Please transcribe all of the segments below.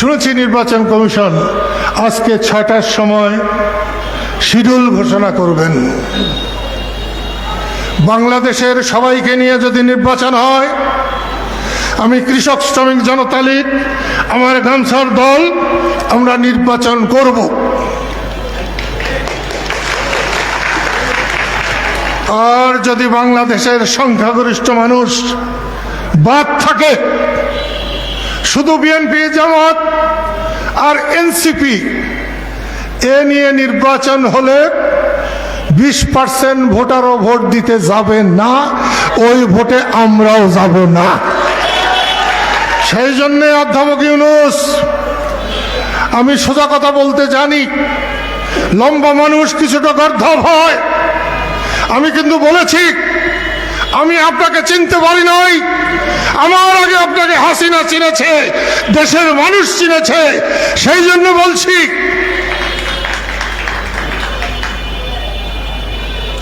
শুনেছি নির্বাচন কমিশন আজকে ৬টার সময় শিডিউল ঘোষণা করবেন। বাংলাদেশের সবাইকে নিয়ে যদি নির্বাচন হয়, আমি কৃষক শ্রমিক জনতা লীগ, আমার গামছার দল, আমরা নির্বাচন করব। আর যদি বাংলাদেশের সংখ্যাগরিষ্ঠ মানুষ বাদ থাকে, শুধু বিএনপি, জামাত আর এনসিপি এ নিয়ে নির্বাচন হলে 20% ভোটারও ভোট দিতে যাবে না, ওই ভোটে আমরাও যাব না। সেই জন্যে অধ্যাপক ইউনূস, আমি সোজা কথা বলতে জানি, লম্বা মানুষ কিছুটা গর্ধব হয়। আমি কিন্তু বলেছি, আমি আপনাকে চিনতে পারি নাই, আমার আগে আপনাকে হাসিনা চিনেছে, দেশের মানুষ চিনেছে। সেই জন্য বলছি,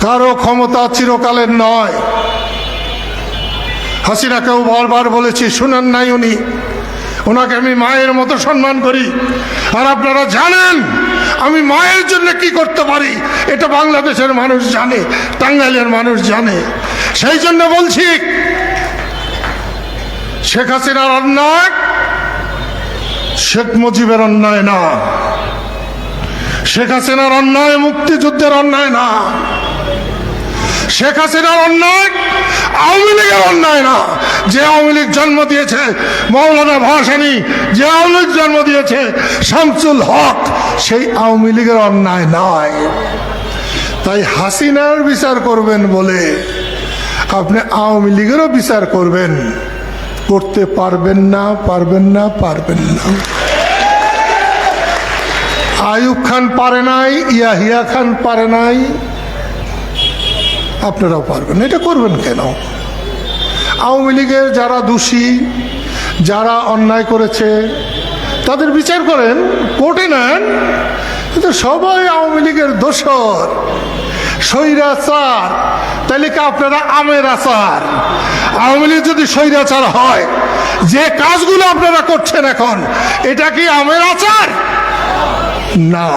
কারো ক্ষমতা চিরকালের নয়। হাসিনাকেও বারবার বলেছি, শুনেন নাই উনি। ওনাকে আমি মায়ের মতো সম্মান করি, আর আপনারা জানেন আমি মায়ের জন্য কি করতে পারি, এটা বাংলাদেশের মানুষ জানে, টাঙ্গাইলের মানুষ জানে। সেই জন্য বলছি, শেখ হাসিনার অন্যায় শেখ মুজিবের অন্যায় না, শেখ হাসিনার অন্যায় মুক্তিযুদ্ধের অন্যায় না, শেখ হাসিনার অন্যায় আওয়ামী লীগের অন্যায় না। যে আওয়ামী লীগ জন্ম দিয়েছে মৌলানা ভাসানী, যে আওয়ামী লীগ জন্ম দিয়েছে শামসুল হক, সেই আওয়ামী লীগের অন্যায় নয়। তাই হাসিনার বিচার করবেন বলে আপনি আওয়ামী লীগেরও বিচার করবেন, করতে পারবেন না, পারবেন না, পারবেন না। আইয়ুব খান পারে নাই, ইয়াহিয়া খান পারে নাই, আপনারাও পারবেন। এটা করবেন কেন? আওয়ামী লীগের যারা দোষী, যারা অন্যায় করেছে, তাদের বিচার করেন, কোর্টে নেন। কিন্তু সবাই আওয়ামী লীগের দোসর, স্বৈরাচার, তাহলে কি আপনারা আমের আচার? আওয়ামী লীগ যদি স্বৈরাচার হয়, যে কাজগুলো আপনারা করছেন এখন, এটা কি আমের আচার? না।